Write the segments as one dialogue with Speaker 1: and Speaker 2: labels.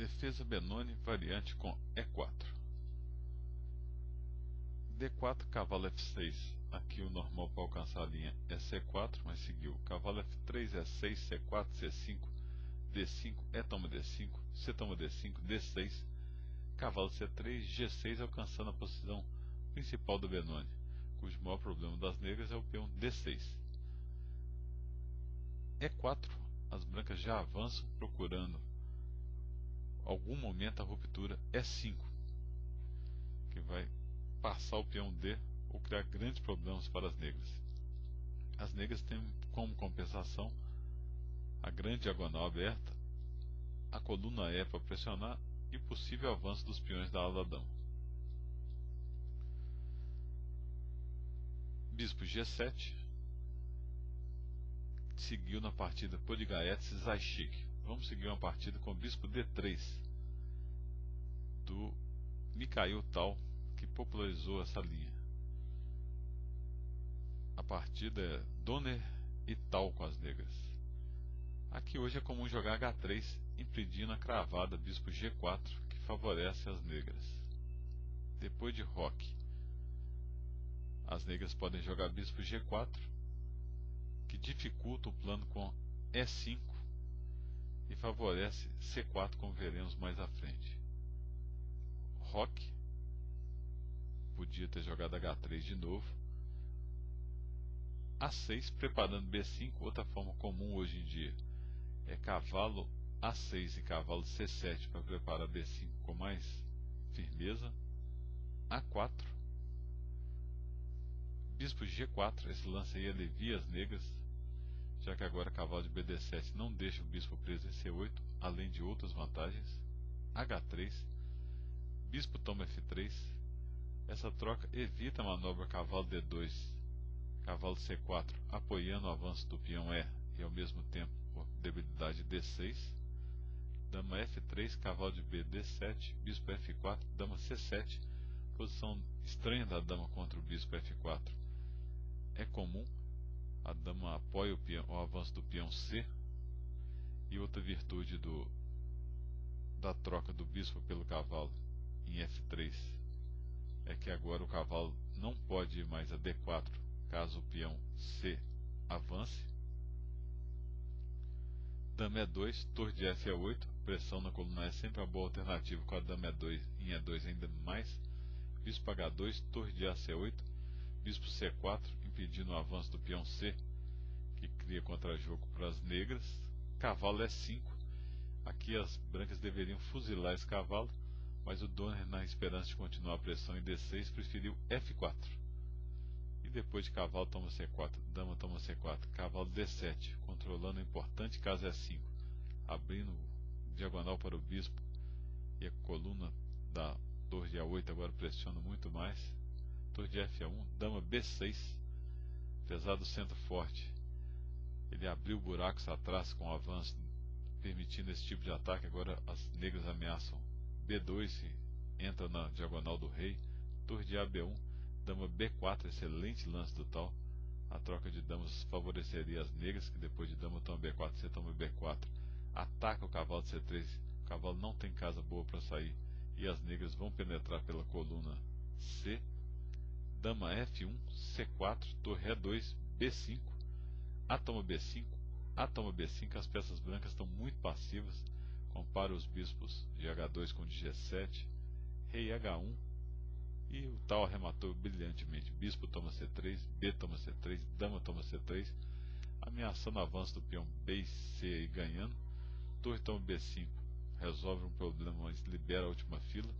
Speaker 1: Defesa Benoni, variante com E4. D4, cavalo F6. Aqui o normal para alcançar a linha é C4, mas seguiu. Cavalo F3, E6, C4, C5, D5, E toma D5, C toma D5, D6. Cavalo C3, G6, alcançando a posição principal do Benoni, cujo maior problema das negras é o peão D6. E4, as brancas já avançam procurando algum momento a ruptura E5, que vai passar o peão D ou criar grandes problemas para as negras. As negras têm como compensação a grande diagonal aberta, a coluna E para pressionar e possível avanço dos peões da ala da dama. Bispo G7 seguiu na partida Podgaetz Zaishik. Vamos seguir uma partida com o bispo D3 do Mikhail Tal, que popularizou essa linha. A partida é Donner e Tal com as negras. Aqui hoje é comum jogar H3, impedindo a cravada bispo G4, que favorece as negras. Depois de Roque, as negras podem jogar bispo G4, que dificulta o plano com E5 e favorece C4, como veremos mais à frente. Roque podia ter jogado H3 de novo. A6, preparando B5. Outra forma comum hoje em dia é cavalo A6 e cavalo C7 para preparar B5 com mais firmeza. A4, bispo G4. Esse lance aí alivia as negras, já que agora cavalo de BD7 não deixa o bispo preso em C8, além de outras vantagens. H3, bispo toma F3. Essa troca evita a manobra cavalo D2, cavalo C4, apoiando o avanço do peão E e ao mesmo tempo por debilidade D6. Dama F3, cavalo de B D7, bispo F4, dama C7. Posição estranha da dama contra o bispo F4. É comum, a dama apoia o avanço do peão C. E outra virtude da troca do bispo pelo cavalo em F3 é que agora o cavalo não pode ir mais a D4 caso o peão C avance. Dama E2, torre de F a 8, pressão na coluna é sempre uma boa alternativa com a dama E2 em E2 ainda mais. Bispo H2, torre de A C8, bispo C4, impedindo o avanço do peão C, que cria contra-jogo para as negras. Cavalo E5, aqui as brancas deveriam fuzilar esse cavalo, mas o Donner, na esperança de continuar a pressão em D6, preferiu F4. E depois de cavalo toma C4, dama toma C4, cavalo D7, controlando o importante caso E5, abrindo diagonal para o bispo, e a coluna da torre de A8 agora pressiona muito mais. Torre de F1, dama B6, apesar do centro forte, ele abriu buracos atrás com o avanço, permitindo esse tipo de ataque. Agora as negras ameaçam B2 e entra na diagonal do rei. Torre de AB1, dama B4, excelente lance do Tal. A troca de damas favoreceria as negras, que depois de dama toma B4, C toma B4, ataca o cavalo de C3. O cavalo não tem casa boa para sair e as negras vão penetrar pela coluna C. Dama F1, C4, torre E2, B5, A toma B5, A toma B5. As peças brancas estão muito passivas. Compara os bispos de H2 com o de G7, rei H1, e o Tal arrematou brilhantemente. Bispo toma C3, B toma C3, dama toma C3, ameaçando o avanço do peão B e C e ganhando. Torre toma B5, resolve um problema, mas libera a última fila.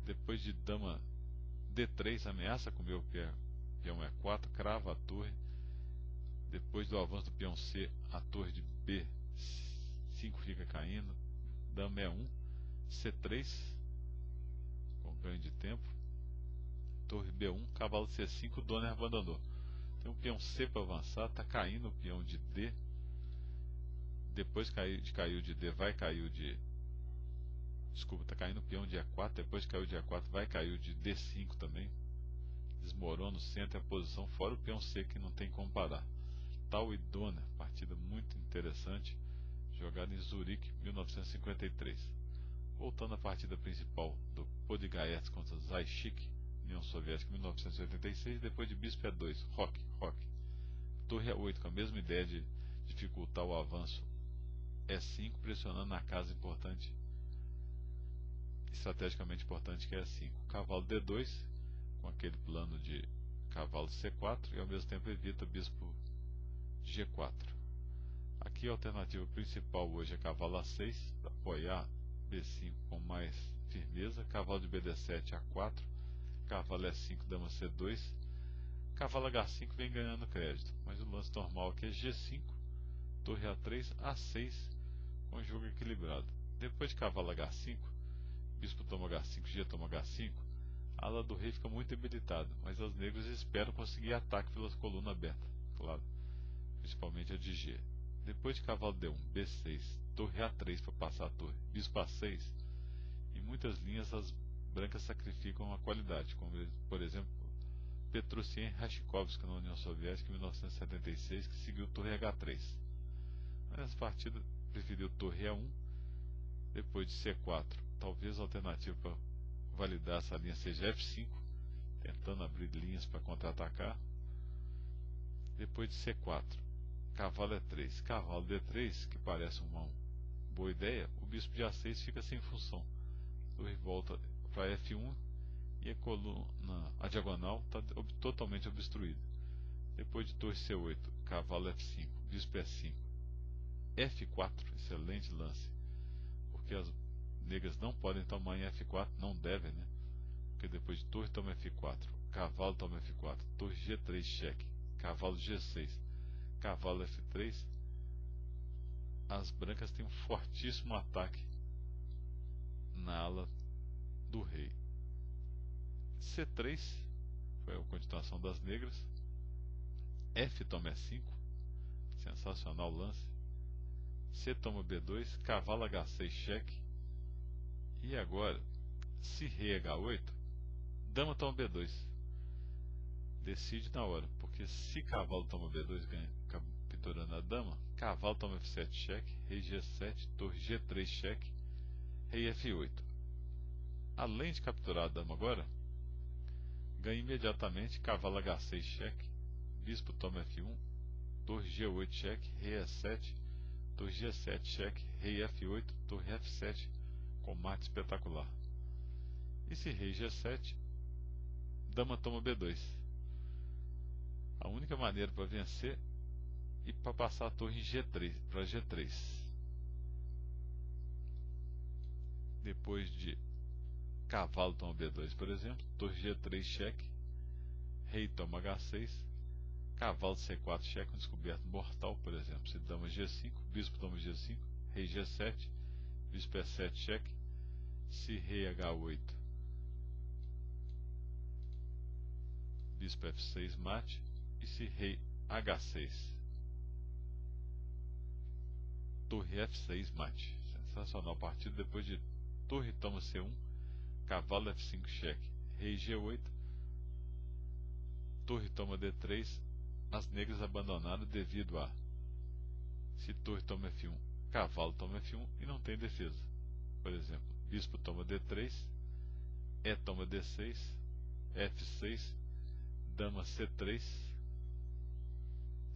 Speaker 1: Depois de dama D3, ameaça comer o peão E4, crava a torre. Depois do avanço do peão C, a torre de B5 fica caindo. Dama E1, C3, com ganho de tempo. Torre B1, cavalo C5, o Donner abandonou. Tem um peão C para avançar, está caindo o peão de D. Depois de cair o de D, vai cair o de... Desculpa, está caindo o peão de E4. Depois de cair o de E4, vai cair o de D5 também. Desmorona o centro e a posição, fora o peão C, que não tem como parar. Tal e Donner, partida muito interessante, jogada em Zurique, 1953. Voltando à partida principal do Podgaevsk contra Zaishik, União Soviética, 1986, depois de bispo E2, roque. Torre A8, com a mesma ideia de dificultar o avanço E5, pressionando na casa importante, estrategicamente importante, que é E5. Cavalo D2, com aquele plano de cavalo C4, e ao mesmo tempo evita bispo G4. Aqui a alternativa principal hoje é cavalo A6, para apoiar B5 com mais firmeza, cavalo de BD7 A4, cavalo E5, dama C2, cavalo H5 vem ganhando crédito, mas o lance normal aqui é G5, torre A3, A6, com jogo equilibrado. Depois de cavalo H5, bispo toma H5, G toma H5, a ala do rei fica muito debilitada, mas as negras esperam conseguir ataque pela coluna aberta, claro, principalmente a de G. Depois de cavalo D1, B6, torre A3 para passar a torre, bispo A6, em muitas linhas as brancas sacrificam a qualidade, como por exemplo Petrosyan Rashikovsky na União Soviética em 1976, que seguiu torre H3. Mas nessa partida preferiu torre A1, depois de C4, talvez a alternativa para validar essa linha seja F5, tentando abrir linhas para contra-atacar. Depois de C4, cavalo E3, cavalo D3, que parece uma boa ideia, o bispo de A6 fica sem função. A torre volta para F1 e a coluna, a diagonal, está totalmente obstruída. Depois de torre C8, cavalo F5, bispo E5, F4, excelente lance, porque as negras não podem tomar em F4, não devem, né? Porque depois de torre toma F4, cavalo toma F4, torre G3 cheque, cavalo G6, cavalo F3, as brancas têm um fortíssimo ataque na ala do rei. C3 foi a continuação das negras, F toma E5, sensacional lance, C toma B2, cavalo H6 cheque, e agora, se rei H8, dama toma B2, decide na hora, porque se cavalo toma B2 ganha, capturando a dama, cavalo toma F7 cheque, rei G7, torre G3 cheque, rei F8. Além de capturar a dama agora, ganha imediatamente cavalo H6 cheque, bispo toma F1, torre G8 cheque, rei E7, torre G7 cheque, rei F8, torre F7, com mate espetacular. E se rei G7, dama toma B2. A única maneira para vencer e para passar a torre em G3, para G3. Depois de cavalo toma B2, por exemplo, torre G3 cheque, rei toma H6, cavalo C4 cheque, um descoberto mortal, por exemplo, se dama G5, bispo toma G5, rei G7, bispo E7 cheque, se rei H8, bispo F6 mate, e se rei H6, torre F6 mate. Sensacional partida. Depois de torre toma C1, cavalo F5 cheque, rei G8, torre toma D3, as negras abandonaram devido a, se torre toma F1, cavalo toma F1 e não tem defesa. Por exemplo, bispo toma D3, E toma D6, F6, dama C3,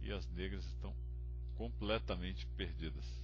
Speaker 1: e as negras estão completamente perdidas.